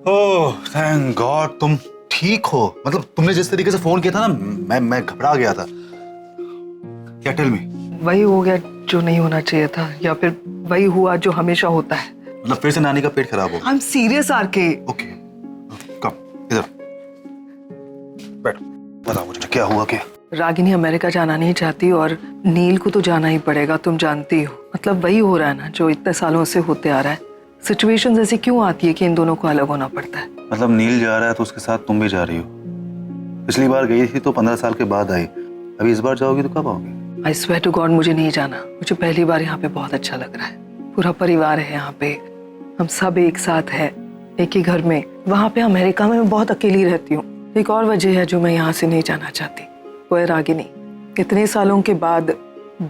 Oh thank God तुम ठीक हो। मतलब तुमने जिस तरीके से फोन किया था ना, मैं घबरा गया था। क्या टेल मी? वही हो गया जो नहीं होना चाहिए था, या फिर वही हुआ जो हमेशा होता है। मतलब फिर से नानी का पेट खराब हो? I am serious RK. Okay come इधर बैठ, बताओ मुझे क्या हुआ। क्या रागिनी अमेरिका जाना नहीं चाहती और नील को तो जाना ही पड़ेगा, तुम जानती हो। मतलब वही हो रहा है ना जो इतने सालों से होते आ रहा है। सिचुएशन ऐसी क्यों आती है कि इन दोनों को अलग होना पड़ता है? मतलब नील जा रहा है तो उसके साथ तुम भी जा रही हो। पिछली बार गई थी तो 15 साल के बाद आई, अभी इस बार जाओगी तो कब आओगे? आई स्वेयर टू गॉड मुझे नहीं जाना। मुझे पहली बार यहाँ पे बहुत अच्छा लग रहा है। पूरा परिवार है यहाँ पे, हम सब एक साथ है, एक ही घर में। वहाँ पे अमेरिका में मैं बहुत अकेली रहती हूँ। एक और वजह है जो मैं यहाँ से नहीं जाना चाहती, वो है रागिनी। इतने सालों के बाद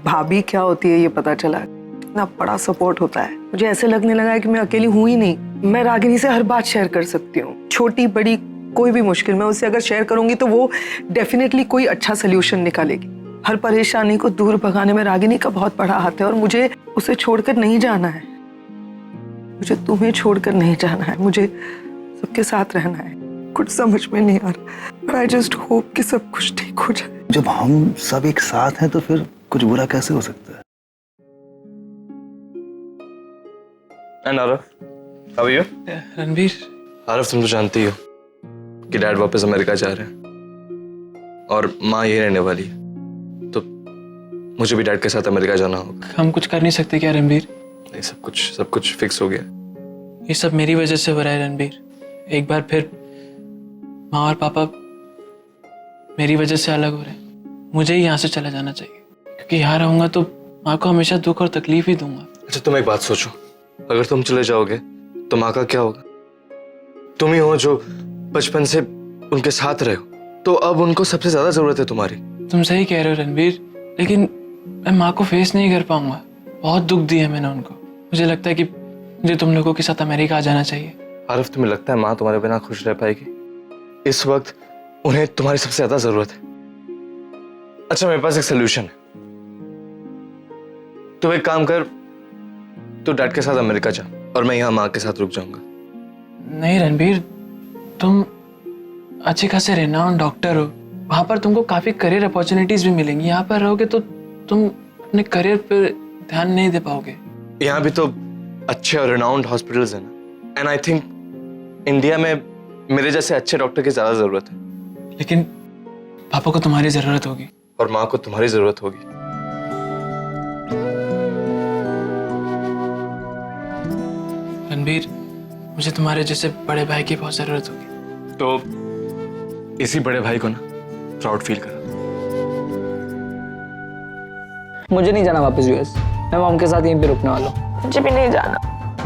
भाभी क्या होती है ये पता चला। इतना बड़ा सपोर्ट होता है। मुझे ऐसे लगने लगा है कि मैं अकेली हूँ ही नहीं। मैं रागिनी से हर बात शेयर कर सकती हूँ, छोटी बड़ी कोई भी मुश्किल मैं उससे अगर शेयर करूंगी तो वो डेफिनेटली कोई अच्छा सोल्यूशन निकालेगी। हर परेशानी को दूर भगाने में रागिनी का बहुत बड़ा हाथ है और मुझे उसे छोड़कर नहीं जाना है। मुझे तुम्हें छोड़कर नहीं जाना है, मुझे सबके साथ रहना है। कुछ समझ में नहीं आ रहा, but I just hope कि सब कुछ ठीक हो जाए। जब हम सब एक साथ हैं तो फिर कुछ बुरा कैसे हो सकता है? And Aarav, how are you? Ranbir, Aarav, तुम तो जानती हो कि डैड वापस अमेरिका जा रहे हैं और माँ यही रहने वाली है, तो मुझे भी डैड के साथ अमेरिका जाना होगा। हम कुछ कर नहीं सकते क्या रणबीर? नहीं, सब कुछ फिक्स हो गया। ये सब मेरी वजह से हो रहा है रणबीर। एक बार फिर माँ और पापा मेरी वजह से अलग हो रहे हैं। मुझे ही यहाँ से चला जाना चाहिए, क्योंकि यहाँ रहूंगा तो माँ को हमेशा दुख और तकलीफ ही दूंगा। अच्छा, तुम एक बात सोचो, अगर तुम चले जाओगे तो माँ का क्या होगा? तुम ही हो जो बचपन से उनके साथ रहे हो, तो अब उनको सबसे ज्यादा जरूरत है तुम्हारी। तुम सही कह रहे हो रणबीर, लेकिन मैं माँ को फेस नहीं कर पाऊंगा। बहुत दुख दिया मैंने उनको। मुझे लगता है कि मुझे तुम लोगों के साथ अमेरिका आ जाना चाहिए। आरव, तुम्हें लगता है माँ तुम्हारे बिना खुश रह पाएगी? इस वक्त उन्हें तुम्हारी सबसे ज्यादा जरूरत है। अच्छा, मेरे पास एक सोल्यूशन है। तू एक काम कर, तू डैड के साथ अमेरिका जा और मैं यहाँ माँ के साथ रुक जाऊंगा। नहीं रणबीर, तुम अच्छे खासे रेनाउंड डॉक्टर हो, वहां पर तुमको काफी करियर अपॉर्चुनिटीज भी मिलेंगी। यहाँ पर रहोगे तो तुम अपने करियर पर ध्यान नहीं दे पाओगे। यहाँ भी तो अच्छे और रिनाउंड हॉस्पिटल्स हैं ना, एंड आई थिंक इंडिया में मेरे जैसे अच्छे डॉक्टर की ज्यादा जरूरत है। लेकिन पापा को तुम्हारी जरूरत होगी और माँ को तुम्हारी जरूरत होगी। रणबीर, मुझे तुम्हारे जैसे बड़े भाई की बहुत जरूरत होगी। तो इसी बड़े भाई को ना प्राउड फील करो। मुझे नहीं जाना वापस यूएस। मैं मॉम के साथ यहीं पे रुकने वाला हूँ। मुझे भी नहीं जाना।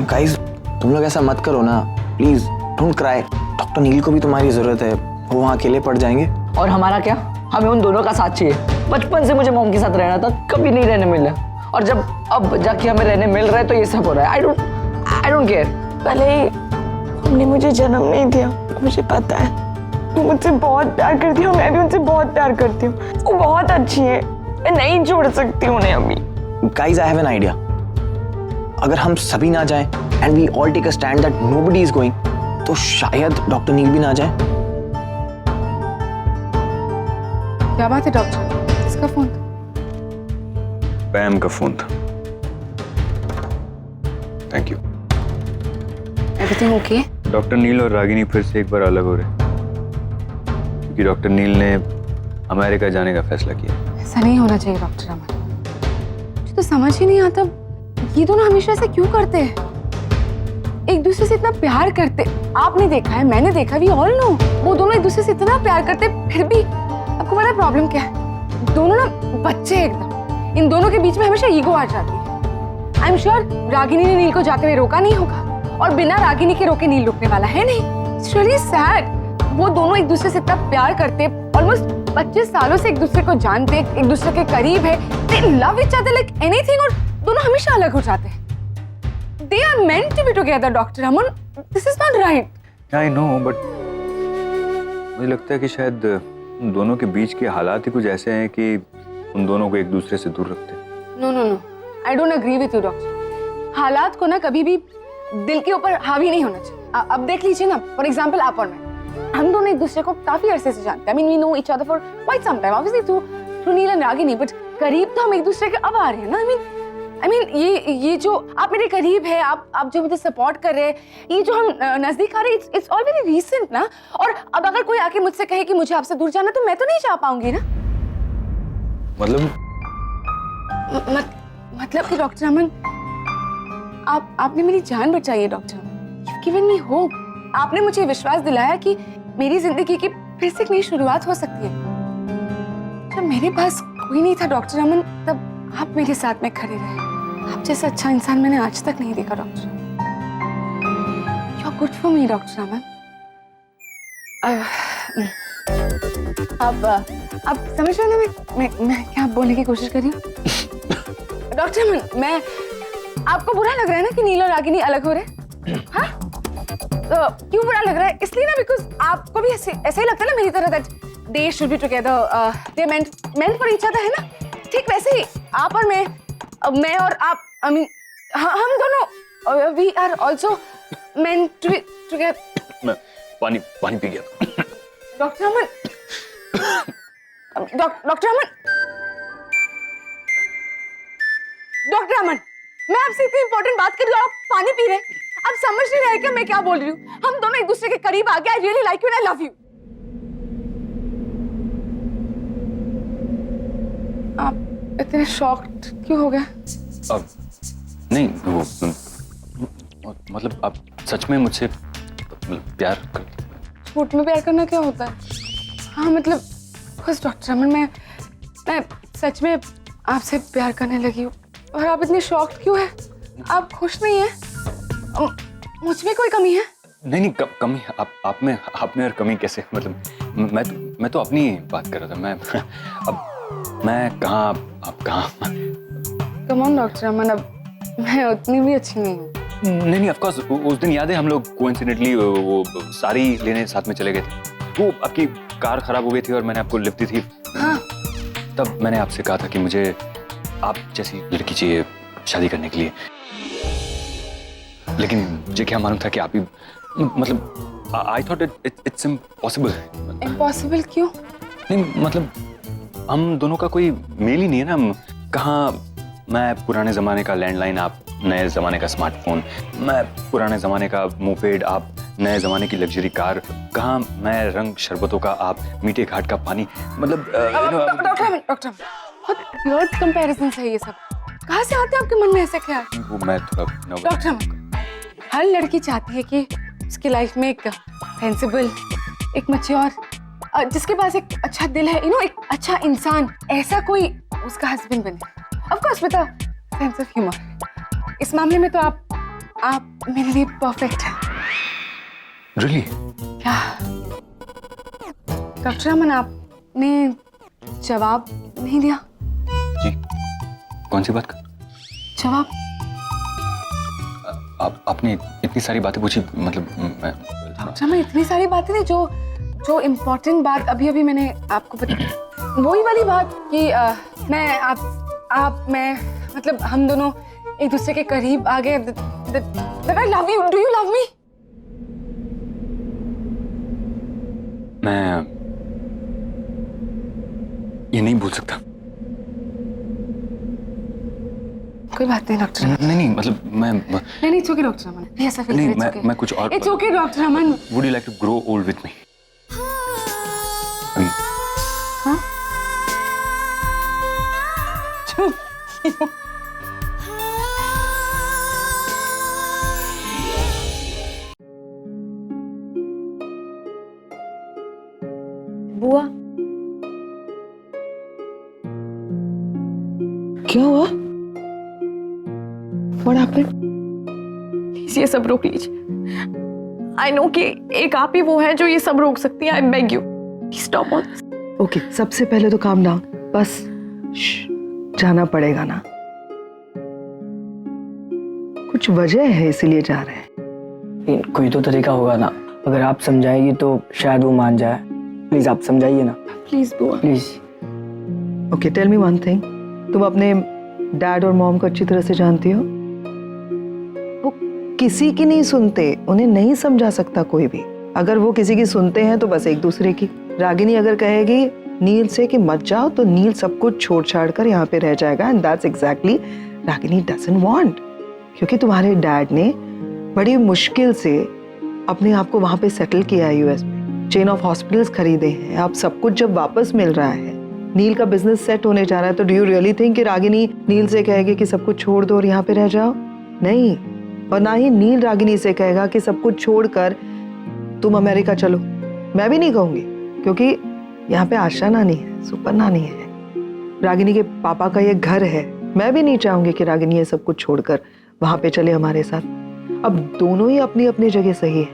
गाइस, तुम लोग ऐसा मत करो ना, प्लीज डोंट क्राई। डॉक्टर नील को भी तुम्हारी जरूरत है, वो वहाँ अकेले पड़ जाएंगे। और हमारा क्या? हमें उन दोनों का साथ चाहिए। बचपन से मुझे मॉम के साथ रहना था, कभी नहीं रहने मिला, और जब अब जाके हमें रहने मिल रहा है तो ये सब हो रहा है। I don't care. पहले ही हमने मुझे जन्म नहीं दिया, मुझे पता है। वो मुझसे बहुत प्यार करती है, मैं भी उनसे बहुत प्यार करती हूँ। वो बहुत अच्छी है, मैं नहीं छोड़ सकती उन्हें अभी। Guys, I have an idea. अगर हम सभी ना जाएं and we all take a stand that nobody is going, तो शायद डॉक्टर नील भी ना जाए। क्या बात है डॉक्टर? किसका फोन था? पैम का फोन था। Thank you. Everything okay? Doctor Neel और रागिनी फिर से एक बार अलग हो रहे हैं, क्योंकि डॉक्टर नील ने अमेरिका जाने का फैसला किया। ऐसा नहीं होना चाहिए डॉक्टर अमन। मुझे तो समझ ही नहीं आता, ये दोनों हमेशा ऐसा क्यों करते हैं? एक दूसरे से इतना प्यार करते, आपने देखा है, मैंने देखा, वी ऑल नो। वो दोनों एक दूसरे से इतना प्यार करते, फिर भी आपको पता है प्रॉब्लम क्या है? दोनों ना बच्चे एकदम। इन दोनों के बीच में हमेशा ईगो आ जाती है। आई एम श्योर रागिनी ने नील को जाते हुए रोका नहीं होगा, और बिना रागिनी के रोके नील रुकने वाला है नहीं। It's really sad. वो दोनों एक दूसरे से इतना प्यार करते, ऑलमोस्ट 25 सालों से एक दूसरे को जानते, एक दूसरे के करीब है, दे love each other like anything, और दोनों हमेशा अलग हो जाते हैं। They are meant to be together, Dr. Aman. This is not right. I know, but मुझे लगता है कि शायद उन दोनों के बीच के हालात ही कुछ ऐसे हैं कि उन दोनों को एक दूसरे से दूर रखते हैं। No, no, no. I don't agree with you, Doctor. हालात को ना कभी भी दिल के ऊपर हावी नहीं होना चाहिए। अब देख लीजिए ना, फॉर एग्जाम्पल आप और मैं, हम दोनों एक दूसरे को काफी अरसे से जानते हैं। I mean we know each other for quite some time, obviously through Neel and Ragini, but करीब तो हम एक दूसरे के अब आ रहे हैं ना। आई मीन ये जो आप मेरे करीब है, आप जो मुझे सपोर्ट कर रहे हैं, ये जो हम नजदीक आ रहे हैं, इट्स ऑल वेरी रीसेंट ना। और अब अगर कोई आके मुझसे कहे कि मुझे आपसे दूर जाना, तो मैं तो नहीं जा पाऊंगी ना। मतलब मतलब कि डॉक्टर अमन, आपने मेरी जान बचाई है डॉक्टर अमन। You've given me hope. आपने मुझे विश्वास दिलाया कि मेरी जिंदगी की फिर से एक नई शुरुआत हो सकती है। जब मेरे पास कोई नहीं था डॉक्टर अमन, तब आप मेरे साथ में खड़े रहे। आप जैसा अच्छा इंसान मैंने आज तक नहीं देखा doctor. You're good for me doctor Aman. अब समझ रहे हैं ना मैं क्या बोलने की कोशिश कर रही हूँ। डॉक्टर अमन, मैं आपको बुरा लग रहा है ना कि नील और रागिनी अलग हो रहे हैं? हाँ? तो क्यों बुरा लग रहा है? इसलिए ना बिकॉज आपको भी ऐसे ही लगता है ना मेरी तरह, that they should be together, they meant for each other, है ना? ठीक वैसे ही आप और मैं और आप, आई मीन हम दोनों, we are also meant to be together. मैं पानी पी गया। Doctor Aman, doctor Aman, doctor Aman, मैं आपसे इतनी इंपॉर्टेंट बात कर रही हूँ, आप पानी पी रहे हैं। आप समझ नहीं रहे क्या मैं क्या बोल रही हूँ? हम दोनों एक दूसरे के करीब आ गए। I really like you and I love you. आप इतने शॉक्ड क्यों हो गए? अब नहीं, वो मतलब आप सच में मुझसे प्यार कर? झूठ में प्यार करना क्या होता है? हाँ मतलब बस डॉक्टर अमन, मैं सच में आपसे प्यार करने लगी हूँ। और आप इतने शॉक्ड क्यों हैं? आप खुश नहीं हैं? मुझ में कोई कमी है? नहीं कमी आप में और कमी कैसे? मतलब मैं तो अपनी बात कर रहा था। मैं कहाँ, आप कहाँ? कम ऑन डॉक्टर अमन, अब मैं उतनी भी अच्छी नहीं हूँ। नहीं ऑफ कोर्स, उस दिन याद है हम लोग कोइंसिडेंटली वो साड़ी लेने साथ में चले गए थे। वो आपकी कार खराब हो गई थी और मैंने आपको लिफ्ट दी थी। हाँ। तब मैंने आपसे कहा था कि मुझे आप जैसी लड़की चाहिए शादी करने के लिए। लेकिन मुझे क्या मालूम था कि आप ही, मतलब I thought it's impossible. Impossible क्यों? नहीं मतलब हम दोनों का कोई मेल ही नहीं है ना। कहाँ मैं पुराने जमाने का लैंडलाइन, आप नए जमाने का स्मार्टफोन, मैं पुराने जमाने का मोपेड, आप नए जमाने की लग्जरी कार। कहाँ मैं रंग शरबतों का, आप मीठे घाट का पानी। मतलब डॉक्टर अमन, बहुत वियर्ड कंपैरिजन है ये सब। कहाँ से आते हैं आपके मन में ऐसे ख्याल? वो मैं थोड़ा डॉक्टर अमन, हर लड़की चाहती है कि उसकी लाइफ में एक सेंसिबल, एक मैच्योर, जिसके पास एक अच्छा दिल है, एक अच्छा इंसान, ऐसा कोई उसका हस्बैंड बने। Of course with a sense of humour. इस मामले में तो आप मेरे लिए परफेक्ट हैं। रियली? क्या डॉक्टर अमन, आपने जवाब नहीं दिया? जी, कौन सी बात कर? जवाब? आपने इतनी सारी बातें पूछी, मतलब डॉक्टर अमन, इतनी सारी बातें नहीं, जो इम्पोर्टेंट बात अभी मैंने आपको बताई, वही वाली बात कि मैं मतलब हम दोनों एक दूसरे के करीब आ गए। That I love you. Do you love me? मैं ये नहीं बोल सकता। कोई बात नहीं डॉक्टर अमन। नहीं मतलब मैं नहीं इट्स ओके डॉक्टर अमन, नहीं ऐसा फील नहीं, करें। मैं कुछ और। It's okay doctor Aman. Would you like to grow old with me? हाँ? बुआ, क्या हुआ? What happened? प्लीज ये सब रोक लीजिए। आई नो कि एक आप ही वो है जो ये सब रोक सकती है। I beg you, stop all this. Okay, सबसे पहले तो काम डाउन। बस जाना पड़ेगा ना, कुछ वजह है इसीलिए जा रहे हैं। कोई तो तरीका होगा ना, अगर आप समझाएगी तो शायद वो मान जाए। प्लीज आप समझाइए ना, प्लीज बुआ। Please. Okay, tell me one thing, तुम अपने डैड और मॉम को अच्छी तरह से जानती हो? वो किसी की नहीं सुनते, उन्हें नहीं समझा सकता कोई भी। अगर वो किसी की सुनते हैं तो बस एक दूसरे की। रागिनी अगर कहेगी नील से कि मत जाओ तो नील सब कुछ छोड़ छाड़ कर यहाँ पे रह जाएगा, and that's exactly Ragini doesn't want. क्योंकि तुम्हारे डैड ने बड़ी मुश्किल से अपने आप को वहां पे सेटल किया है यूएस में, चेन ऑफ हॉस्पिटल्स खरीदे हैं। अब सब कुछ जब वापस मिल रहा है, नील का बिजनेस सेट होने जा रहा है, तो डू यू रियली थिंक कि रागिनी नील से कहेगी कि सब कुछ छोड़ दो और यहाँ पे रह जाओ? नहीं। और ना ही नील रागिनी से कहेगा कि सब कुछ छोड़कर तुम अमेरिका चलो। मैं भी नहीं कहूंगी, क्योंकि यहाँ पे आशा नानी है, सुपर नानी है, रागिनी के पापा का ये घर है। मैं भी नहीं चाहूंगी कि रागिनी ये सब कुछ छोड़कर वहां पे चले हमारे साथ। अब दोनों ही अपनी अपनी जगह सही है,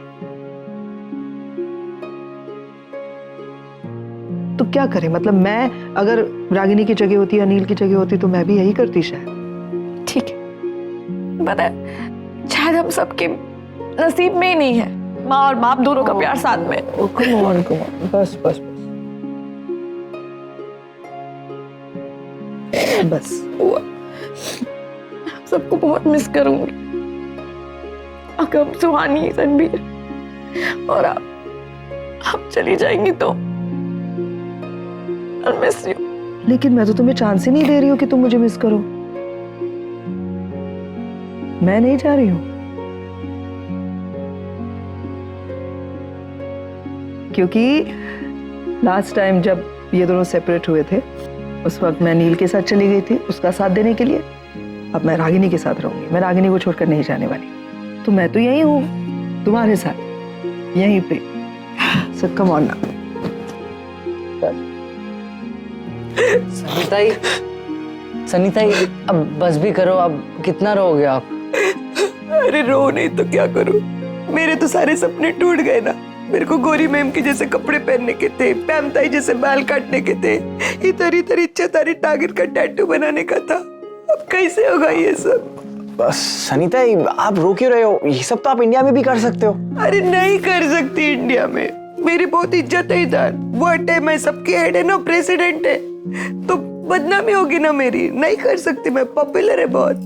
तो क्या करें? मतलब मैं अगर रागिनी की जगह होती या नील की जगह होती तो मैं भी यही करती शायद। ठीक है, पता है शायद हम सबके नसीब में ही नहीं है माँ और बाप दोनों का प्यार साथ में। कम ऑन बस बस बस। सबको बहुत मिस करूंगी। अगर सुहानी, रणबीर और आप चली जाएंगी तो I'll miss you। लेकिन मैं तो तुम्हें चांस ही नहीं दे रही हूँ कि तुम मुझे मिस करो। मैं नहीं जा रही हूँ, क्योंकि लास्ट टाइम जब ये दोनों सेपरेट हुए थे उस वक्त मैं नील के साथ चली गई थी उसका साथ देने के लिए। अब मैं रागिनी के साथ रहूंगी, मैं रागिनी को छोड़कर नहीं जाने वाली। तो मैं तो यही हूँ तुम्हारे साथ, यहीं पे। सो कम ऑन ना। सनीताई अब बस भी करो, अब कितना रहोगे आप? अरे रो नहीं तो क्या करूं, मेरे तो सारे सपने टूट गए ना। मेरे को गोरी मैम के जैसे कपड़े पहनने के थे, पैमताई जैसे बाल काटने के थे, इधर इच्छा तारी टारगेट का टैटू बनाने का था। अब कैसे होगा ये सब? बस सनीताई आप रो क्यों रहे हो? ये सब तो आप इंडिया में भी कर सकते हो। अरे नहीं कर सकती इंडिया में, मेरी बहुत इज्जत है इधर। वर्ड है, मैं सबके हेड है ना, प्रेसिडेंट है, तो बदनामी होगी ना मेरी। नहीं कर सकती, मैं पॉपुलर है बहुत।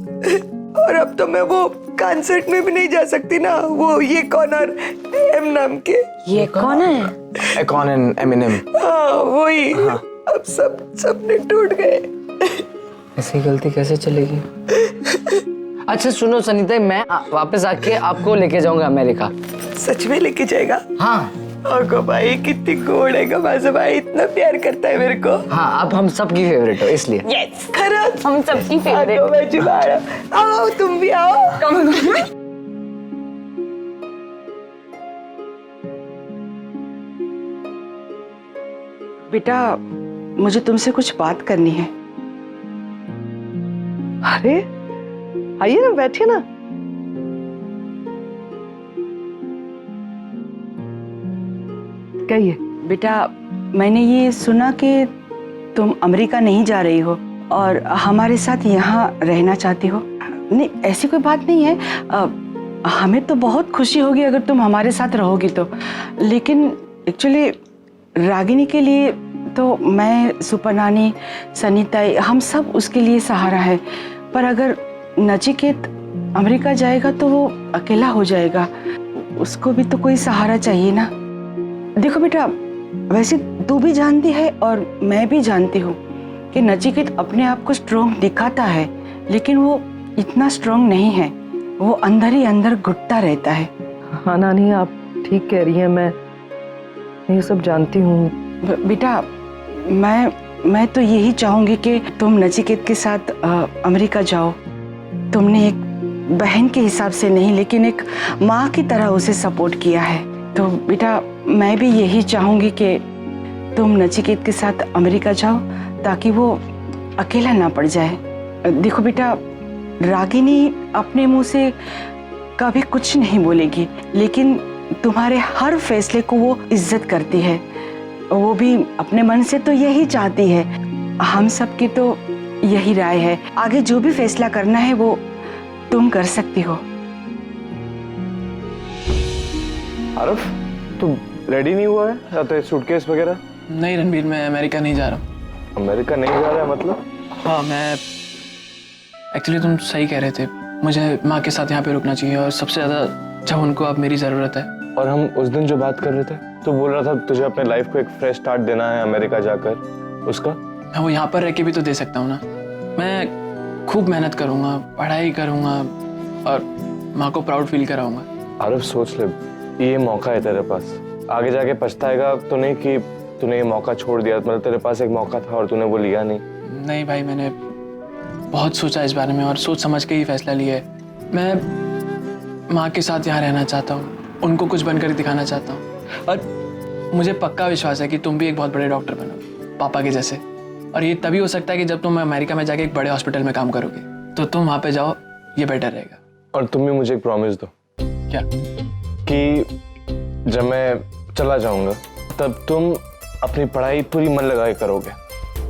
और अब तो मैं वो कॉन्सर्ट में भी नहीं जा सकती ना, वो ये कौन और एम नाम के। ये कौन है? एकॉन एंड एमिनेम। हाँ वही। अब सब सपने टूट गए। ऐसी गलती कैसे चलेगी? अच्छा सुनो सनीता, मैं वापस आके आपको लेके जाऊंगा अमेरिका। सच में लेके जाएगा? हाँ। ओको भाई कितनी गोड़ है गमाज़ा भाई, इतना प्यार करता है मेरे को। हाँ आप हम सबकी फेवरेट हो इसलिए। यस खरंच हम सबकी फेवरेट। आओ मैं जुबारा, आओ तुम भी आओ। बेटा मुझे तुमसे कुछ बात करनी है। अरे आइए ना, बैठिए ना। कहिए। बेटा मैंने ये सुना कि तुम अमेरिका नहीं जा रही हो और हमारे साथ यहाँ रहना चाहती हो। नहीं ऐसी कोई बात नहीं है, हमें तो बहुत खुशी होगी अगर तुम हमारे साथ रहोगी तो। लेकिन एक्चुअली रागिनी के लिए तो मैं, सुपर नानी, सनीताई, हम सब उसके लिए सहारा है। पर अगर नचिकेत अमेरिका जाएगा तो वो अकेला हो जाएगा, उसको भी तो कोई सहारा चाहिए ना। देखो बेटा, वैसे तू भी जानती है और मैं भी जानती हूँ कि नचिकेत अपने आप को स्ट्रॉन्ग दिखाता है, लेकिन वो इतना स्ट्रॉन्ग नहीं है, वो अंदर ही अंदर घुटता रहता है। हाँ नानी आप ठीक कह रही हैं, मैं ये सब जानती हूँ। बेटा मैं तो यही चाहूंगी कि तुम नचिकेत के साथ अमेरिका जाओ। तुमने एक बहन के हिसाब से नहीं लेकिन एक माँ की तरह उसे सपोर्ट किया है, तो बेटा मैं भी यही चाहूंगी कि तुम नचिकेत के साथ अमेरिका जाओ ताकि वो अकेला ना पड़ जाए। देखो बेटा, रागिनी अपने मुंह से कभी कुछ नहीं बोलेगी, लेकिन तुम्हारे हर फैसले को वो इज्जत करती है। वो भी अपने मन से तो यही चाहती है। हम सब की तो यही राय है, आगे जो भी फैसला करना है वो तुम कर सकती हो। आरफ तू रेडी नहीं हुआ है या तो सूटकेस वगैरह? नहीं रणबीर, मैं अमेरिका नहीं जा रहा हूँ। अमेरिका नहीं जा रहा है मतलब? हाँ मैं एक्चुअली, तुम सही कह रहे थे, मुझे माँ के साथ यहाँ पे रुकना चाहिए, और सबसे ज़्यादा जब उनको अब मेरी ज़रूरत है। और हम उस दिन जो बात कर रहे थे, तो बोल रहा था तुझे अपने लाइफ को एक फ्रेश स्टार्ट देना है अमेरिका जाकर, उसका? मैं वो यहाँ पर रह के भी तो दे सकता हूँ ना। मैं खूब मेहनत करूँगा, पढ़ाई करूँगा और माँ को प्राउड फील कराऊंगा। आरव सोच ले, ये मौका है तेरे पास, आगे जाके पछताएगा तो नहीं कि तूने ये मौका छोड़ दिया। मतलब तेरे पास एक मौका था और तूने वो लिया नहीं। नहीं भाई, मैंने बहुत सोचा इस बारे में और सोच समझ के ही फैसला लिया है। मैं माँ के साथ यहाँ रहना चाहता हूँ, उनको कुछ बनकर दिखाना चाहता हूँ, और मुझे पक्का विश्वास है कि तुम भी एक बहुत बड़े डॉक्टर बनोगे पापा के जैसे। और ये तभी हो सकता है कि जब तुम अमेरिका में जाके एक बड़े हॉस्पिटल में काम करोगे, तो तुम वहाँ पे जाओ, ये बेटर रहेगा। और तुम भी मुझे एक प्रॉमिस दो। क्या? कि जब मैं चला जाऊंगा तब तुम अपनी पढ़ाई पूरी मन लगा के करोगे,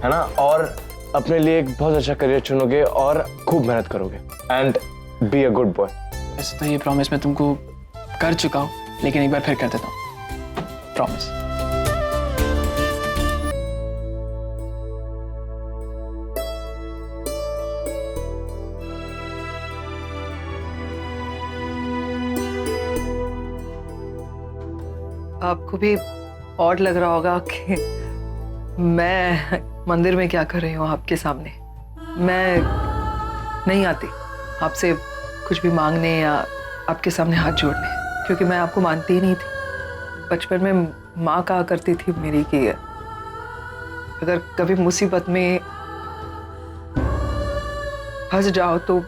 है ना, और अपने लिए एक बहुत अच्छा करियर चुनोगे और खूब मेहनत करोगे, and be a good boy. वैसे तो ये प्रॉमिस मैं तुमको कर चुका हूँ, लेकिन एक बार फिर कर देता हूँ, प्रॉमिस। आपको भी ऑड लग रहा होगा कि मैं मंदिर में क्या कर रही हूँ आपके सामने। मैं नहीं आती आपसे कुछ भी मांगने या आपके सामने हाथ जोड़ने, क्योंकि मैं आपको मानती ही नहीं थी। बचपन में माँ कहा करती थी मेरी कि अगर कभी मुसीबत में फंस जाओ तो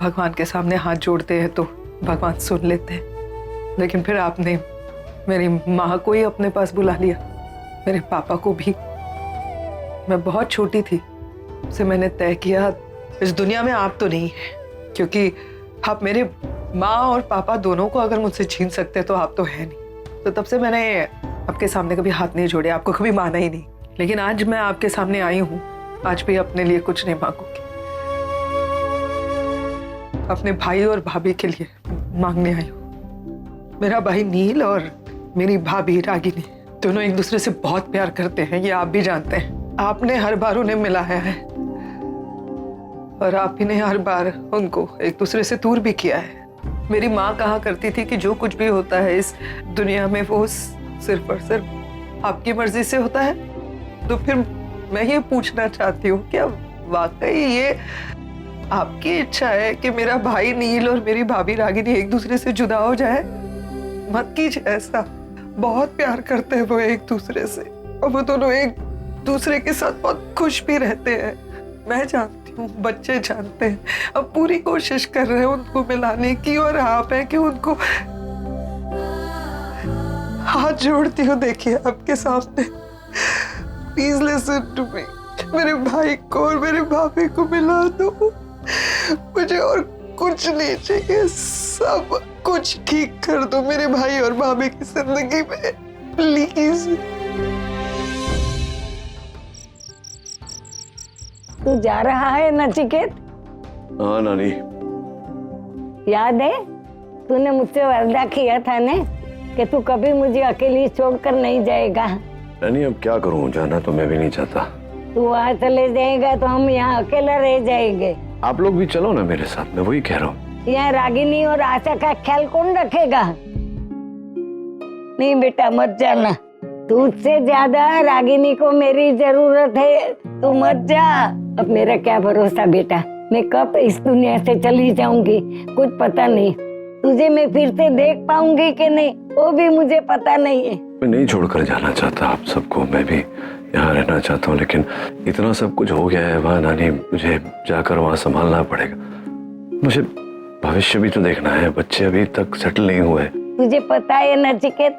भगवान के सामने हाथ जोड़ते हैं तो भगवान सुन लेते हैं। लेकिन फिर आपने मेरी माँ को ही अपने पास बुला लिया, मेरे पापा को भी। मैं बहुत छोटी थी, उससे मैंने तय किया इस दुनिया में आप तो नहीं है, क्योंकि आप मेरे माँ और पापा दोनों को अगर मुझसे छीन सकते तो आप तो है नहीं। तो तब से मैंने आपके सामने कभी हाथ नहीं जोड़े, आपको कभी माना ही नहीं। लेकिन आज मैं आपके सामने आई हूँ, आज भी अपने लिए कुछ नहीं मांगूंगी, अपने भाई और भाभी के लिए मांगने आई हूँ। मेरा भाई नील और मेरी भाभी रागिनी दोनों एक दूसरे से बहुत प्यार करते हैं, ये आप भी जानते हैं। आपने हर बार उन्हें मिलाया है और आप ही ने हर बार उनको एक दूसरे से दूर भी किया है। मेरी माँ कहा करती थी कि जो कुछ भी होता है इस दुनिया में वो सिर्फ और सिर्फ आपकी मर्जी से होता है। तो फिर मैं ये पूछना चाहती हूँ, क्या वाकई ये आपकी इच्छा है कि मेरा भाई नील और मेरी भाभी रागिनी एक दूसरे से जुदा हो जाए? मत कीजिए ऐसा, बहुत प्यार करते हैं वो एक दूसरे से, और वो दोनों एक दूसरे के साथ बहुत खुश भी रहते हैं। मैं जानती हूँ, बच्चे जानते हैं। अब पूरी कोशिश कर रहे हैं उनको मिलाने की, और आप है कि उनको हाथ जोड़ती हूँ। देखिए आपके सामने, प्लीज लिसन टू मी। मेरे भाई को और मेरे भाभी को मिला दो, मुझे और कुछ नहीं चाहिए, सब कुछ ठीक कर दो मेरे भाई और भाभी की जिंदगी में, प्लीज। तू जा रहा है नचिकेत? हाँ नानी। याद है तूने मुझसे वादा किया था ने कि तू कभी मुझे अकेली छोड़कर नहीं जाएगा। नानी अब क्या करूँ, जाना तो मैं भी नहीं चाहता। तू वहाँ चले जाएगा तो हम यहाँ अकेला रह जाएंगे। आप लोग भी चलो ना मेरे साथ, मैं वही कह रहा हूँ। यहाँ रागिनी और आशा का ख्याल कौन रखेगा? नहीं बेटा मत जाना, तुझसे ज्यादा रागिनी को मेरी जरूरत है, तू मत जा। अब मेरा क्या भरोसा बेटा, मैं कब इस दुनिया से चली जाऊंगी कुछ पता नहीं। तुझे मैं फिर से देख पाऊंगी कि नहीं वो भी मुझे पता नहीं है। मैं नहीं छोड़कर जाना चाहता आप सबको, मैं भी यहाँ रहना चाहता हूँ, लेकिन इतना सब कुछ हो गया है वहाँ नानी, मुझे जाकर वहाँ संभालना पड़ेगा। मुझे भविष्य भी तो देखना है, बच्चे अभी तक सेटल नहीं हुए। तुझे पता है नचिकेत,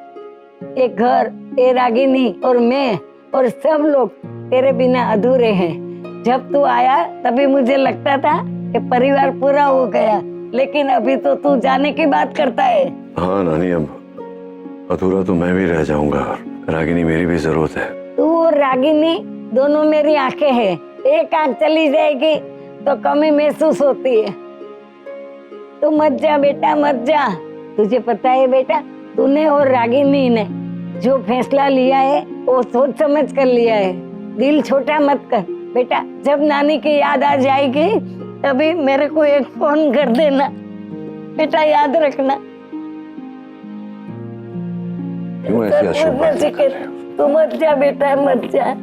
ये घर, ये रागिनी और मैं और सब लोग तेरे बिना अधूरे हैं। जब तू आया तभी मुझे लगता था कि परिवार पूरा हो गया, लेकिन अभी तो तू जाने की बात करता है। हाँ नानी, अब अधूरा तो मैं भी रह जाऊंगा, और रागिनी मेरी भी जरूरत है। तू और रागिनी दोनों मेरी आंखें हैं, एक आंख चली जाएगी तो कमी महसूस होती है। तू मत जा बेटा मत जा। तुझे पता है बेटा, तूने और रागिनी ने जो फैसला लिया है वो सोच समझ कर लिया है। दिल छोटा मत कर बेटा, जब नानी की याद आ जाएगी अभी मेरे को एक फोन कर देना बेटा, याद रखना। तू मत जा बेटा, मत जा।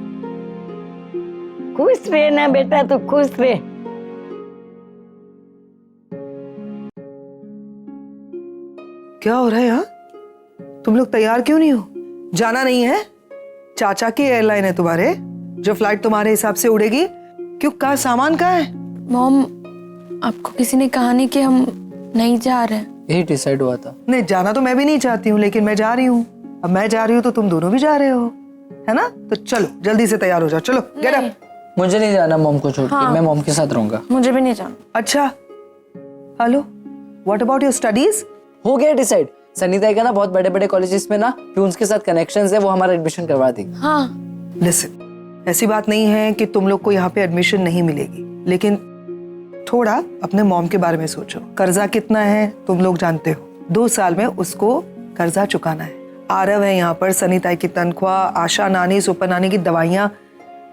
खुश रहे ना बेटा, तू खुश रहे। क्या हो रहा है यहाँ? तुम लोग तैयार क्यों नहीं हो? जाना नहीं है? चाचा की एयरलाइन है तुम्हारे, जो फ्लाइट तुम्हारे हिसाब से उड़ेगी। क्यों, कहाँ सामान कहाँ है? मॉम, आपको किसी ने कहा नहीं कि हम नहीं जा रहे हैं? यही डिसाइड हुआ था। नहीं, जाना तो मैं भी नहीं चाहती हूँ, लेकिन मैं जा रही हूँ। अब मैं जा रही हूँ तो तुम दोनों भी जा रहे हो, है ना? तो चलो जल्दी से तैयार हो जाओ, चलो गेट अप। मुझे नहीं जाना मॉम को छोड़ के, हाँ। मैं मॉम के साथ रहूंगा। मुझे भी नहीं जाना। अच्छा, hello, what about your studies? हो गया डिसाइड। सनीता का ना बहुत बड़े बड़े कॉलेजेस में ना प्यून्स के साथ कनेक्शंस है, वो हमारा एडमिशन करवा देगी। हाँ। लिसन, ऐसी बात नहीं है कि तुम लोग को यहाँ पे एडमिशन नहीं मिलेगी, लेकिन थोड़ा अपने मॉम के बारे में सोचो। कर्जा कितना है तुम लोग जानते हो। 2 साल में उसको कर्जा चुकाना है। आरव है यहाँ पर, सनीताई की तनख्वाह, आशा नानी, सुपर नानी की दवाइयाँ,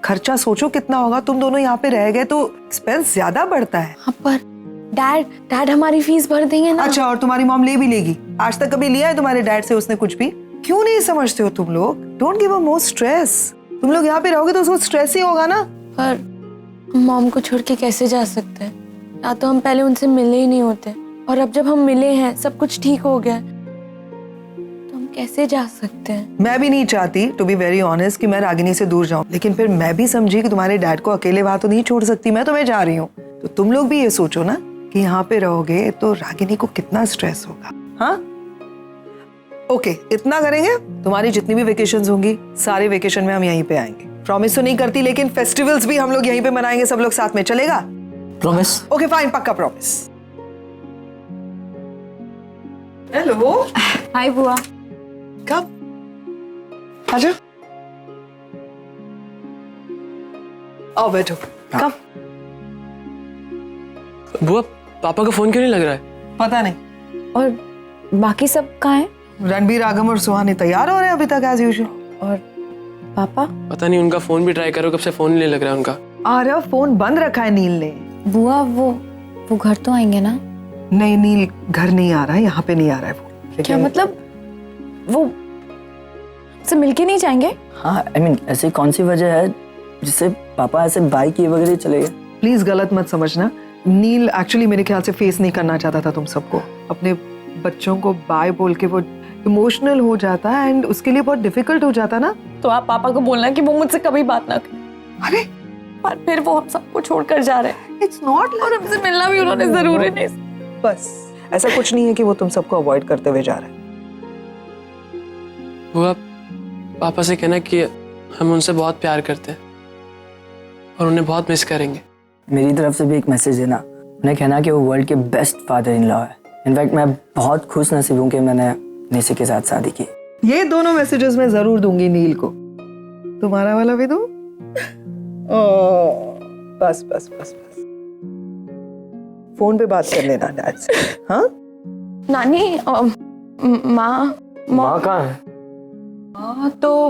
खर्चा सोचो कितना होगा। तुम दोनों यहाँ पे रह गए तो एक्सपेंस ज्यादा बढ़ता है। हाँ, पर डैड हमारी फीस भर देंगे ना। अच्छा, और तुम्हारी मॉम ले भी लेगी? आज तक कभी लिया है तुम्हारे डैड से उसने कुछ भी? क्यों नहीं समझते हो तुम लोग? Don't give a more stress. तुम लोग यहाँ पे रहोगे तो उसको स्ट्रेस ही होगा ना। पर मॉम को छोड़ के कैसे जा सकते हैं? या तो हम पहले उनसे मिले ही नहीं होते, और अब जब हम मिले हैं, सब कुछ ठीक हो गया, तो हम कैसे जा सकते हैं? मैं भी नहीं चाहती, टू बी वेरी ऑनेस्ट, कि मैं रागिनी से दूर जाऊं, लेकिन फिर मैं भी समझी कि तुम्हारे डैड को अकेले वहां तो नहीं छोड़ सकती मैं, तो मैं जा रही हूँ। तो तुम लोग भी ये सोचो ना कि यहाँ पे रहोगे तो रागिनी को कितना स्ट्रेस होगा। हाँ, ओके, इतना करेंगे। तुम्हारी जितनी भी वेकेशंस होंगी, सारे वेकेशन में हम यहीं पे आएंगे। प्रॉमिस तो नहीं करती, लेकिन फेस्टिवल्स भी हम लोग यहीं पे मनाएंगे, सब लोग साथ में। चलेगा? प्रॉमिस? ओके फाइन, पक्का प्रॉमिस। हेलो। हाय बुआ। कब? आजा, आओ बैठो। कब? बुआ, पापा का फोन क्यों नहीं लग रहा है? पता नहीं। और बाकी सब कहाँ हैं? रणबीर, आगम और सुहानी तैयार हो रहे हैं अभी तक एज यूजुअल। और पापा? पता नहीं, उनका फोन भी ट्राई करो, कब से फोन नहीं लग रहा है उनका। आरव, फोन बंद रखा है नील ने। बुआ, वो घर तो आएंगे ना? नहीं, नील घर नहीं आ रहा है, यहाँ पे नहीं आ रहा है वो। क्या मतलब? वो से मिलके नहीं जाएंगे? हाँ, आई मीन ऐसी कौन सी वजह है जिससे पापा ऐसे बाई किए वगैरह चले गए? प्लीज गलत मत समझना। नील एक्चुअली मेरे ख्याल से फेस नहीं करना चाहता था तुम सबको। अपने बच्चों को बाय बोल के वो इमोशनल हो जाता है, एंड उसके लिए बहुत डिफिकल्ट हो जाता ना। तो आप पापा को बोलना कि वो मुझसे कभी बात ना करें। अरे, पर फिर वो हम सबको छोड़कर जा रहे हैं। इट्स नॉट, और हमसे मिलना भी उन्होंने जरूरी नहीं। बस ऐसा कुछ नहीं है कि वो तुम सबको अवॉइड करते हुए जा रहे हैं। बुआ, पापा से कहना कि हम उनसे बहुत प्यार करते हैं और उन्हें बहुत मिस करेंगे। मेरी तरफ से भी एक मैसेज है ना, उन्हें कहना कि वो वर्ल्ड के बेस्ट फादर इन लॉ है। इनफैक्ट मैं बहुत खुश नसीब हूँ कि मैंने निशी के साथ शादी की। ये दोनों मैसेजेस मैं जरूर दूंगी नील को। तुम्हारा वाला भी दूं? बस बस बस बस, फोन पे बात कर लेना डैड से। हाँ नानी, माँ माँ कहाँ है? हाँ, तो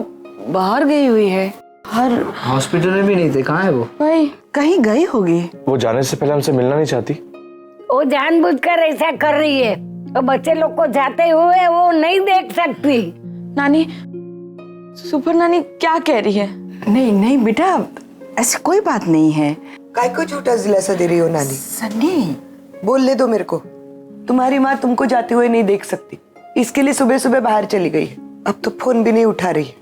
बाहर गई हुई है। हर हॉस्पिटल में भी नहीं थे, कहाँ है वो? भाई कहीं गई होगी। वो जाने से पहले हमसे मिलना नहीं चाहती? वो जानबूझकर ऐसा कर रही है, तो बच्चे लोग को जाते हुए वो नहीं देख सकती। नानी, सुपर नानी क्या कह रही है? नहीं नहीं बेटा, ऐसी कोई बात नहीं है। काय को झूठा दिलासा दे रही हो नानी? सनी, बोलने दो मेरे को। तुम्हारी माँ तुमको जाते हुए नहीं देख सकती, इसके लिए सुबह सुबह बाहर चली गई है। अब तो फोन भी नहीं उठा रही है।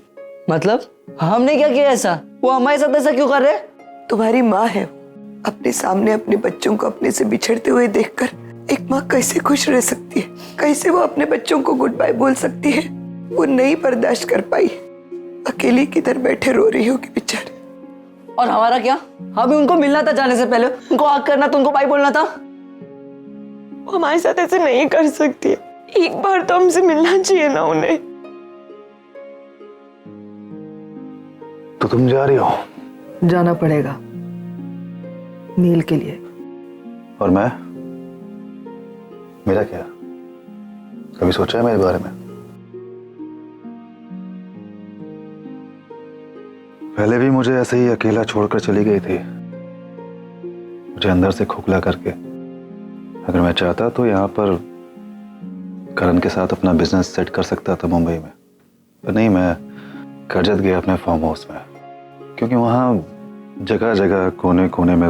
मतलब हमने क्या किया ऐसा? वो हमारे साथ ऐसा क्यों कर रहे? तुम्हारी माँ है, अपने सामने अपने बच्चों को अपने से बिछड़ते हुए देखकर एक माँ कैसे खुश रह सकती है? कैसे वो अपने बच्चों को गुड बाय बोल सकती है? वो नहीं बर्दाश्त कर पाई, अकेली किधर बैठे रो रही होगी बेचारी। और हमारा क्या? हमें उनको मिलना था जाने से पहले, उनको आग करना था, उनको बाय बोलना था। वो हमारे साथ ऐसे नहीं कर सकती है। एक बार तो हमसे मिलना चाहिए ना उन्हें। तो तुम जा रही हो? जाना पड़ेगा नील के लिए। और मैं? मेरा क्या? कभी सोचा है मेरे बारे में? पहले भी मुझे ऐसे ही अकेला छोड़कर चली गई थी, मुझे अंदर से खोखला करके। अगर मैं चाहता तो यहाँ पर करण के साथ अपना बिजनेस सेट कर सकता था मुंबई में, पर नहीं, मैं करजत गया अपने फार्म हाउस में, क्योंकि वहाँ जगह जगह कोने कोने में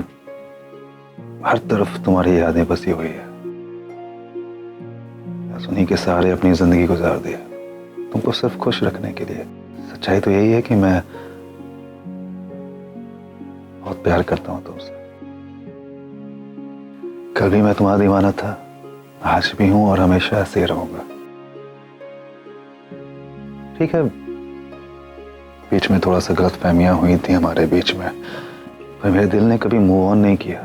हर तरफ तुम्हारी यादें बसी हुई है। बस उन्हीं के सहारे अपनी जिंदगी गुजार दी, तुमको सिर्फ खुश रखने के लिए। सच्चाई तो यही है कि मैं बहुत प्यार करता हूँ तुमसे। कल भी मैं तुम्हारा दीवाना था, आज भी हूं और हमेशा ऐसे ही रहूंगा। ठीक है, बीच में थोड़ा सा गलतफहमियां हुई थी हमारे बीच में, पर मेरे दिल ने कभी मूव ऑन नहीं किया,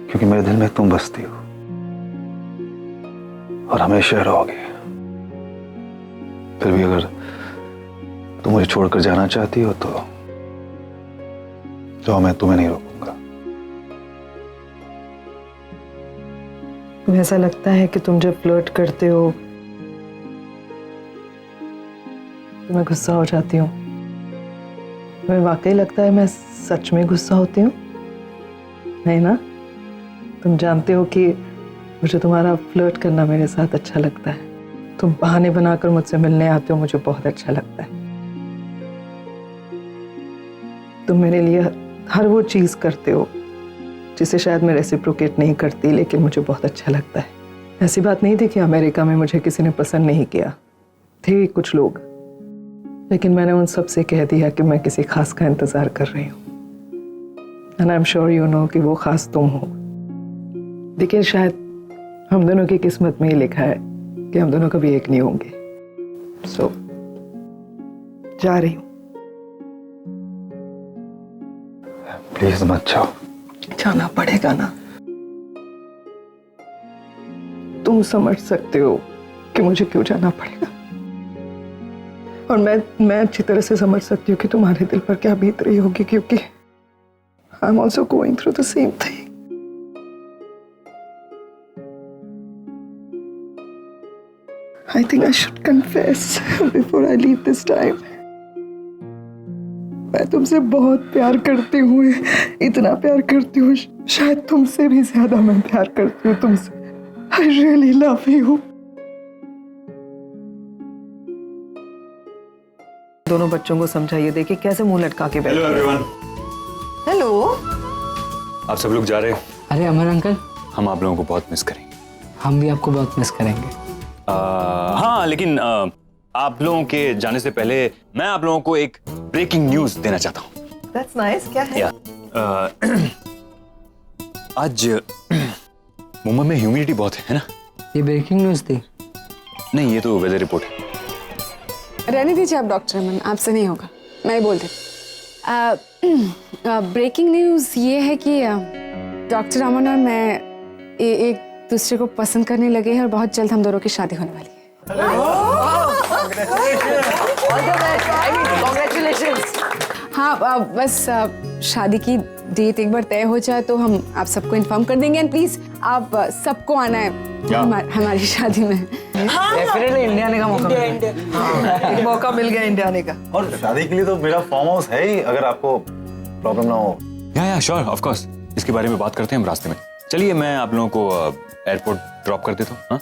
क्योंकि मेरे दिल में तुम बसती हो और हमेशा रहोगे। फिर भी अगर तुम मुझे छोड़कर जाना चाहती हो तो जाओ, मैं तुम्हें नहीं रोकूंगा। तुम्हें ऐसा लगता है कि तुम जब फ्लर्ट करते हो तो मैं गुस्सा हो जाती हूँ? तुम्हें वाकई लगता है मैं सच में गुस्सा होती हूँ? नहीं ना? तुम जानते हो कि मुझे तुम्हारा फ्लर्ट करना मेरे साथ अच्छा लगता है। तुम बहाने बनाकर मुझसे मिलने आते हो, मुझे बहुत अच्छा लगता है। तुम मेरे लिए हर वो चीज करते हो जिसे शायद मैं रेसिप्रोकेट नहीं करती, लेकिन मुझे बहुत अच्छा लगता है। ऐसी बात नहीं थी कि अमेरिका में मुझे किसी ने पसंद नहीं किया, थे कुछ लोग, लेकिन मैंने उन सब से कह दिया कि मैं किसी खास का इंतजार कर रही हूँ। And I am sure you know कि वो खास तुम हो। लेकिन शायद हम दोनों की किस्मत में ही लिखा है कि हम दोनों कभी एक नहीं होंगे। सो जा रही हूँ। प्लीज मत जाओ। जाना पड़ेगा ना? तुम समझ सकते हो कि मुझे क्यों जाना पड़ेगा, और मैं अच्छी तरह से समझ सकती हूँ कि तुम्हारे दिल पर क्या बीत रही होगी, क्योंकि I am also going through the same thing. I think I should confess before I leave this time. मैं तुमसे बहुत प्यार करती हूँ, इतना प्यार करती हूँ, शायद तुमसे भी ज्यादा मैं प्यार करती हूँ तुमसे। I really love you. दोनों बच्चों को समझाइए, देखिए कैसे मुंह लटका के बैठे। Hello everyone. हेलो। आप सब लोग जा रहे हो? अरे अमर अंकल, हम आप लोगों को बहुत मिस करेंगे। हम भी आपको बहुत मिस करेंगे। हाँ, लेकिन आप लोगों के जाने से पहले मैं आप लोगों को एक ब्रेकिंग न्यूज देना चाहता हूँ। That's nice, क्या है? आज मुंबई में ह्यूमिडिटी बहुत है ना? ये ब्रेकिंग न्यूज थी? नहीं, ये तो वेदर रिपोर्ट है। रहने दीजिए आप डॉक्टर अमन, आपसे नहीं होगा, मैं ही बोल देती। ब्रेकिंग न्यूज़ ये है कि डॉक्टर अमन और मैं एक दूसरे को पसंद करने लगे हैं और बहुत जल्द हम दोनों की शादी होने वाली है। हाँ, बस शादी की डेट एक बार तय हो जाए तो हम आप सबको इन्फॉर्म कर देंगे। एंड प्लीज आप सबको आना है हमारी शादी में। डेफिनेटली इंडिया आने का मौका मिल गया। एक मौका मिल गया इंडिया आने का। और शादी के लिए तो मेरा फार्म हाउस है ही, अगर आपको प्रॉब्लम ना हो। या श्योर, ऑफ कोर्स। इसके बारे में बात करते हैं हम रास्ते में। चलिए, मैं आप लोगों को एयरपोर्ट ड्रॉप कर देता हूँ। हाँ,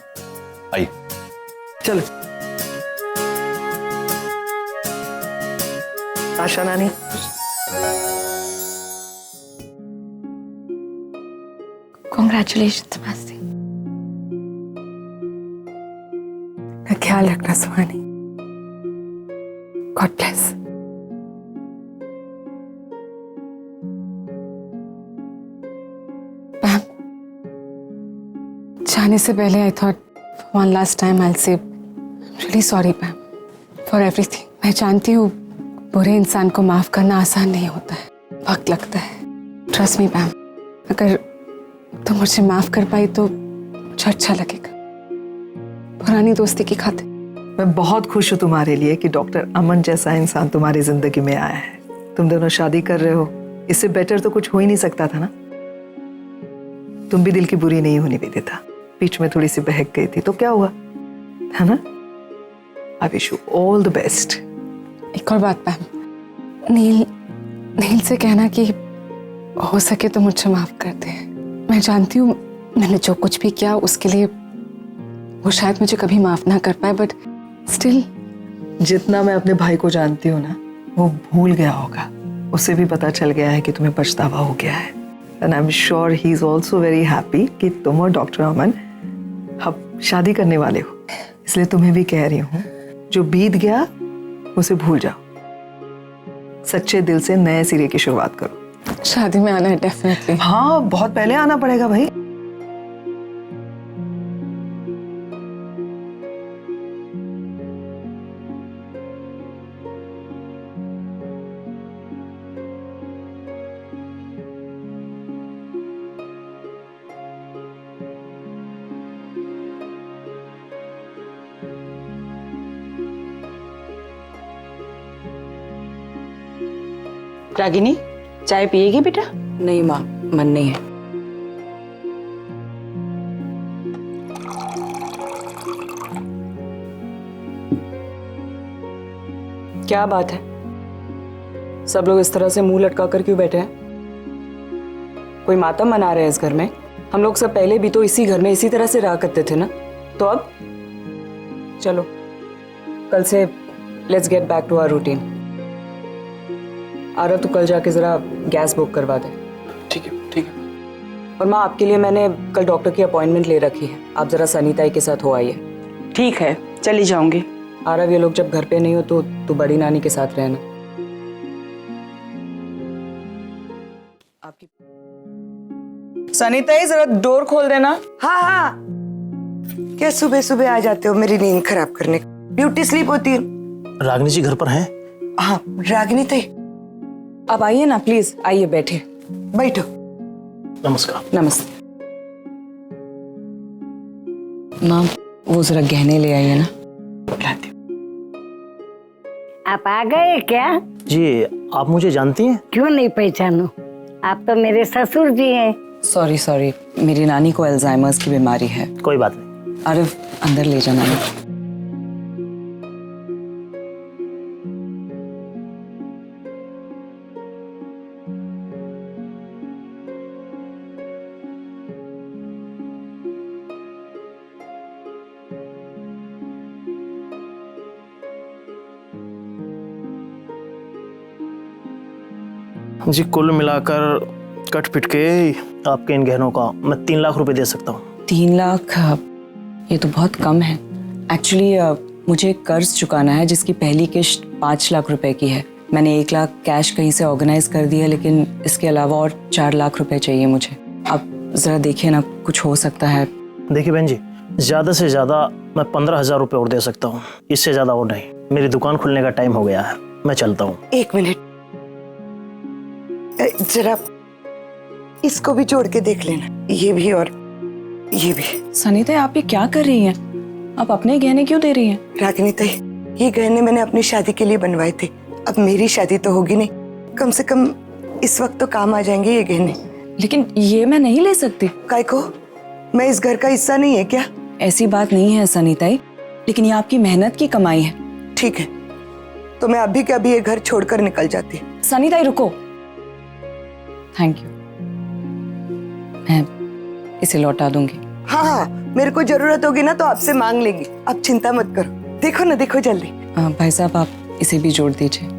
आइए। चलो। आशा नानी। Congratulations, मासी। का ख्याल रखना सुहानी। God bless। जाने से पहले I thought one last time I'll say really sorry Pam for everything। मैं जानती हूँ बुरे इंसान को माफ करना आसान नहीं होता है, वक्त लगता है। Trust me Pam, अगर तुम मुझे माफ कर पाई तो मुझे अच्छा लगेगा, पुरानी दोस्ती की खातिर। मैं बहुत खुश हूँ तुम्हारे लिए कि डॉक्टर अमन जैसा इंसान तुम्हारी जिंदगी में आया है। तुम दोनों शादी कर रहे हो, इससे बेटर तो कुछ हो ही नहीं सकता था ना। तुम भी दिल की बुरी नहीं होने भी देता, बीच में थोड़ी सी बहक गई थी तो क्या हुआ, है ना? I wish you all the best. एक और बात मैम, नील से कहना कि हो सके तो मुझे माफ कर दे। मैं जानती हूँ मैंने जो कुछ भी किया उसके लिए वो शायद मुझे कभी माफ ना कर पाए, बट स्टिल। जितना मैं अपने भाई को जानती हूँ ना, वो भूल गया होगा। उसे भी पता चल गया है कि तुम्हें पछतावा हो गया है। And I am sure he is also very happy कि तुम और डॉक्टर अमन अब शादी करने वाले हो। इसलिए तुम्हें भी कह रही हूँ, जो बीत गया उसे भूल जाओ। सच्चे दिल से नए सिरे की शुरुआत करो। शादी में आना है डेफिनेटली। हाँ, बहुत पहले आना पड़ेगा भाई। रागिनी, चाय पिएगी बेटा? नहीं माँ, मन नहीं है। क्या बात है, सब लोग इस तरह से मुंह लटका कर क्यों बैठे हैं? कोई मातम मना रहे हैं इस घर में? हम लोग सब पहले भी तो इसी घर में इसी तरह से रहा करते थे ना, तो अब चलो कल से let's get back to our routine. आ रहा तो कल जाके जरा गैस बुक करवा दे। ठीक है, ठीक है। और माँ, आपके लिए मैंने कल डॉक्टर की अपॉइंटमेंट ले रखी है, आप जरा सनीताई के साथ हो आइए। ठीक है, चली जाऊंगी। आरव, ये लोग जब घर पे नहीं हो तो तू बड़ी नानी के साथ रहना। आपकी सनीताई, जरा डोर खोल देना। हाँ हाँ, क्या सुबह सुबह आ जाते हो मेरी नींद खराब करने? ब्यूटी स्लीप होती है। रागिनी जी घर पर हैं? हाँ, रागिनी ताई आप आइए ना, प्लीज आइए, बैठिए। बैठो। नमस्कार। नमस्ते। माँ, वो जरा गहने ले आइए ना। लाती हूँ। आप आ गए क्या? जी, आप मुझे जानती हैं? क्यों नहीं पहचानो, आप तो मेरे ससुर जी हैं। सॉरी सॉरी, मेरी नानी को अल्जाइमर्स की बीमारी है। कोई बात नहीं। आरव, अंदर ले जाना है। जी, कुल मिलाकर कट पिट के आपके इन गहनों का मैं 3 लाख रुपए दे सकता हूँ। 3 लाख? ये तो बहुत कम है। एक्चुअली मुझे कर्ज चुकाना है जिसकी पहली किश्त 5 लाख रुपए की है। मैंने 1 लाख कैश कहीं से ऑर्गेनाइज कर दिया, लेकिन इसके अलावा और 4 लाख रुपए चाहिए मुझे। आप जरा देखिए ना, कुछ हो सकता है। देखिए बहन जी, ज्यादा से ज्यादा मैं 15,000 रुपए और दे सकता हूँ, इससे ज्यादा और नहीं। मेरी दुकान खुलने का टाइम हो गया है, मैं चलता हूँ। 1 मिनट, जरा इसको भी जोड़ के देख लेना, ये भी और ये भी। सनीता, आप ये क्या कर रही हैं? आप अपने गहने क्यों दे रही हैं? रागिनी ताई, ये गहने मैंने अपनी शादी के लिए बनवाए थे। अब मेरी शादी तो होगी नहीं, कम से कम इस वक्त तो काम आ जाएंगे ये गहने। लेकिन ये मैं नहीं ले सकती। काय को? मैं इस घर का हिस्सा नहीं है क्या? ऐसी बात नहीं है सनीताई, लेकिन ये आपकी मेहनत की कमाई है। ठीक है, तो मैं अभी के अभी ये घर छोड़कर निकल जाती। सनीताई रुको। थैंक यू, मैं इसे लौटा दूंगी। हाँ हाँ, मेरे को जरूरत होगी ना तो आपसे मांग लेंगी, आप चिंता मत करो। देखो ना, देखो जल्दी। भाई साहब, आप इसे भी जोड़ दीजिए।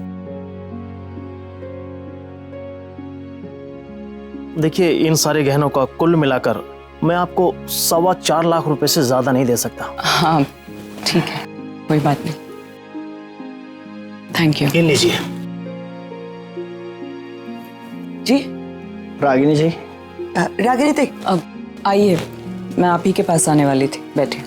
देखिए, इन सारे गहनों का कुल मिलाकर मैं आपको 4.25 लाख रुपए से ज्यादा नहीं दे सकता। हाँ ठीक है, कोई बात नहीं। Thank you. ये लीजिए। जी रागिनी जी। रागिनी ताई, अब आइए, मैं आप ही के पास आने वाली थी, बैठिए।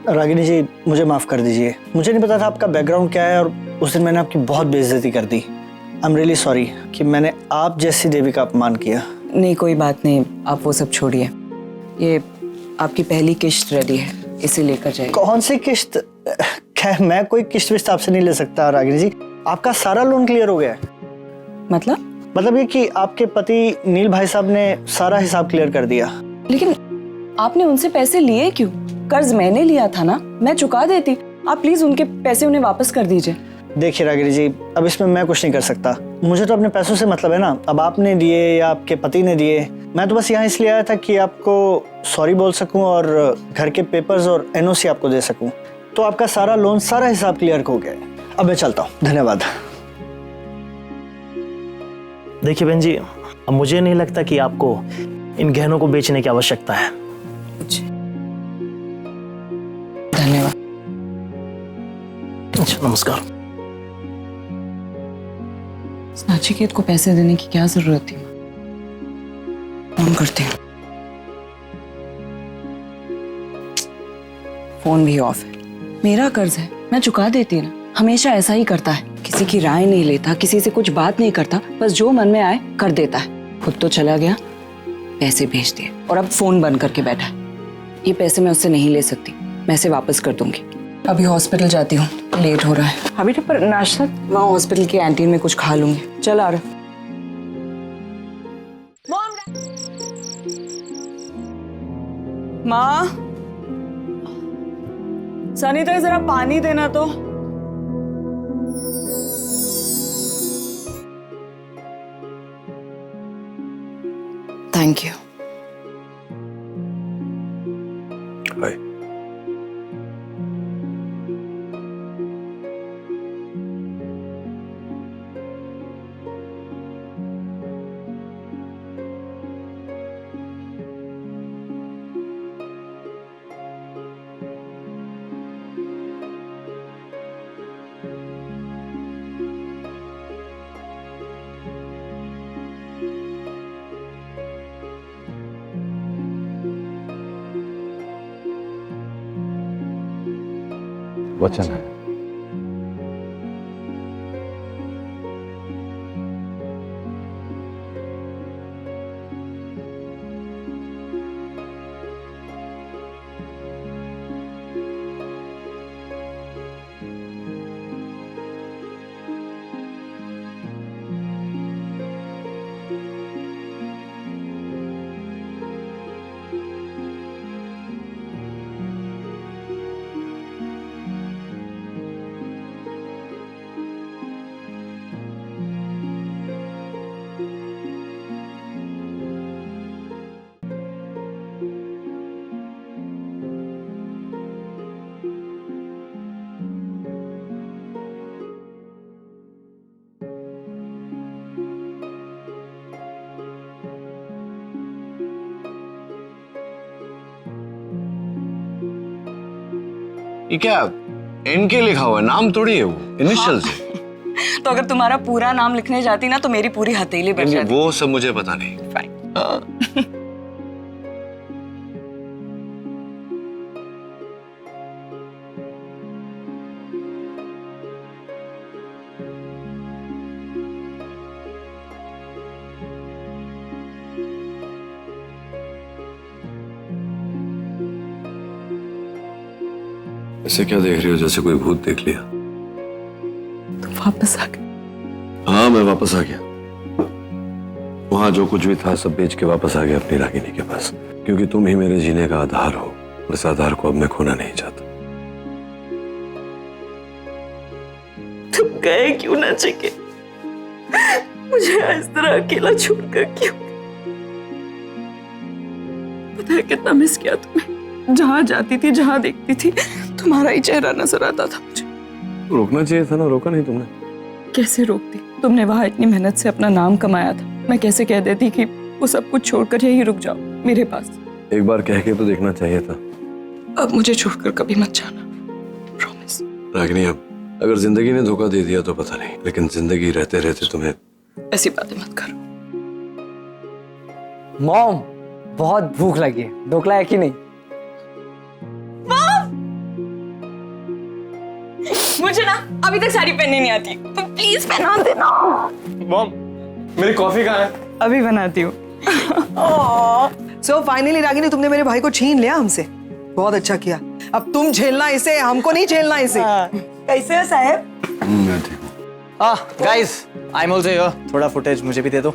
रागिनी जी, मुझे माफ कर दीजिए, मुझे नहीं पता था आपका बैकग्राउंड क्या है और उस दिन मैंने आपकी बहुत बेइज्जती कर दी। आई एम रियली सॉरी कि मैंने आप जैसी देवी का अपमान किया। नहीं, कोई बात नहीं, आप वो सब छोड़िए। ये आपकी पहली किश्त रेडी है, इसे लेकर जाइए। कौन सी किश्त? मैं कोई किश्त विश्त आपसे नहीं ले सकता रागिनी जी, आपका सारा लोन क्लियर हो गया है। मतलब ये कि आपके पति नील भाई साहब ने सारा हिसाब क्लियर कर दिया। लेकिन आपने उनसे पैसे लिए क्यों? कर्ज मैंने लिया था ना, मैं चुका देती। आप प्लीज उनके पैसे उन्हें वापस कर दीजिए। देखिए रागिनी जी, अब इसमें मैं कुछ नहीं कर सकता। मुझे तो अपने पैसों से मतलब है ना। अब आपने दिए या आपके पति ने दिए, मैं तो बस यहाँ इसलिए आया था कि आपको सॉरी बोल सकूं और घर के पेपर्स और एनओसी आपको दे सकूं। तो आपका सारा लोन, सारा हिसाब क्लियर हो गया है। अब मैं चलता हूँ, धन्यवाद। देखिए बहन जी, अब मुझे नहीं लगता कि आपको इन गहनों को बेचने की आवश्यकता है। धन्यवाद। अच्छा, नमस्कार। नाचिकेत को पैसे देने की क्या जरूरत थी? फोन करती हूँ। फोन भी ऑफ है। मेरा कर्ज है, मैं चुका देती ना। हमेशा ऐसा ही करता है, किसी की राय नहीं लेता, किसी से कुछ बात नहीं करता, बस जो मन में आए कर देता है। खुद तो चला गया, पैसे भेज दिए और अब फोन बंद करके बैठा है। ये पैसे मैं उससे नहीं ले सकती, मैं इसे वापस कर दूंगी। अभी हॉस्पिटल जाती हूँ, लेट हो रहा है। अभी तो पर नाश्ता वहाँ हॉस्पिटल की कैंटीन में कुछ खा लूंगी। चल आ रहा। माँ, सनी तो जरा पानी देना तो। Thank you. हाय। वचन है। ये क्या इनके लिखा हुआ है? नाम थोड़ी है वो, इनिशियल से। तो अगर तुम्हारा पूरा नाम लिखने जाती ना तो मेरी पूरी हथेली बच जाती। वो सब मुझे पता नहीं। ऐसे क्या देख रही हो, जैसे कोई भूत देख लिया? तुम वापस आ गए? हाँ, मैं वापस आ गया। वहां जो कुछ भी था सब बेच के वापस आ गया अपनी रागिनी के पास, क्योंकि तुम ही मेरे जीने का आधार हो। इस आधार को अब मैं खोना नहीं चाहता। तुम गए क्यों ना चिके? मुझे इस तरह अकेला छोड़कर क्यों? पता है कितना मिस किया तुम्हें। जहां जाती थी, जहां देखती थी, तुम्हारा ही चेहरा नजर आता था मुझे। रोकना चाहिए था ना, रोका नहीं तुमने। कैसे रोकती? तुमने वहां इतनी मेहनत से अपना नाम कमाया था। मैं कैसे कह देती कि वो सब कुछ छोड़कर यहीं रुक जाओ मेरे पास? एक बार कह के तो देखना चाहिए था। अब मुझे छोड़कर कभी मत जाना, प्रॉमिस। रागिनी, अब अगर जिंदगी ने धोखा दे दिया तो पता नहीं, लेकिन जिंदगी रहते रहते तुम्हें ऐसी बातें मत करो। मॉम, बहुत भूख लगी है, ढोकला है कि नहीं? मुझे ना अभी तक साड़ी पहननी नहीं आती, तो प्लीज पहना देना। मॉम, मेरी कॉफी कहाँ है? अभी बनाती हूँ। सो फाइनली रागिनी, तुमने मेरे भाई को छीन लिया हमसे। बहुत अच्छा किया। अब तुम झेलना इसे, हमको नहीं झेलना इसे। कैसे हो साहब? मैं ठीक हूँ। Guys, I am also here. थोड़ा फुटेज मुझे भी दे दो।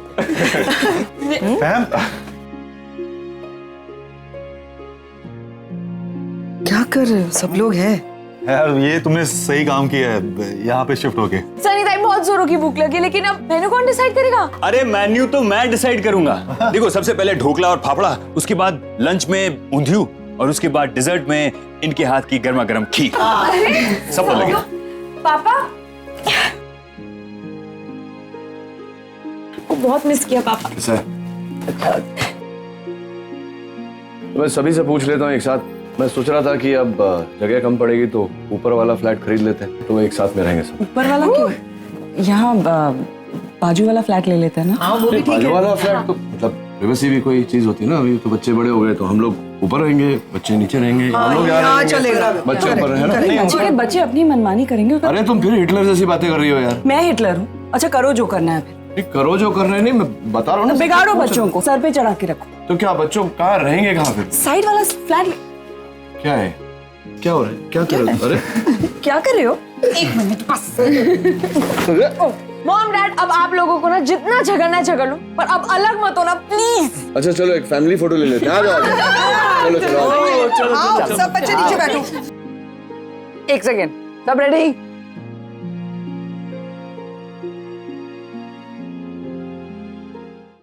क्या कर रहे हो? सब लोग हैं। यार ये तुमने सही काम किया है यहाँ पे शिफ्ट होके। सनी ताई बहुत जोरों की भूख लगी, लेकिन अब मेनू कौन डिसाइड करेगा? अरे मेन्यू तो मैं डिसाइड करूंगा। देखो सबसे पहले ढोकला और फाफड़ा, उसके बाद लंच में ऊंधियू और उसके बाद डिजर्ट में इनके हाथ की गर्मा गर्म खीर। सब बोलेंगे। पापा को बहुत मिस किया पापा। कैसा है? मैं सभी से पूछ लेता हूँ एक साथ। मैं सोच रहा था कि अब जगह कम पड़ेगी तो ऊपर वाला फ्लैट खरीद लेते हैं, तो एक साथ में रहेंगे सब। ऊपर वाला क्यों? यहाँ बाजू वाला फ्लैट ले लेते हैं ना। हाँ वो भी ठीक बाजू है। वाला फ्लैट तो मतलब प्राइवेसी भी कोई चीज होती है ना। अभी तो बच्चे बड़े हो गए तो हम लोग ऊपर रहेंगे, बच्चे नीचे रहेंगे। हम लोग यहाँ रहेंगे, चलेगा। बच्चे ऊपर रहे ना। ठीक है, बच्चे अपनी मनमानी करेंगे। अरे तुम फिर हिटलर जैसी बातें कर रही हो यार। मैं हिटलर हूँ? अच्छा करो जो करना है फिर। नहीं, करो जो कर रहे हैं, नहीं मैं बता रहा हूँ ना। बिगाड़ो बच्चों को, सर पे चढ़ा के रखो। तो क्या बच्चों कहाँ रहेंगे, कहाँ फिर? साइड वाला फ्लैट। क्या है, क्या हो रहा है, क्या कर रहे हो? अरे क्या कर रहे हो? एक मिनट बस। मॉम डैड, अब आप लोगों को ना जितना झगड़ना है झगड़ लो, पर अब अलग मत होना प्लीज। अच्छा चलो एक फैमिली फोटो ले लेते हैं। आ जाओ। चलो चलो आओ सब बच्चे नीचे बैठो। एक सेकेंड, सब रेडी?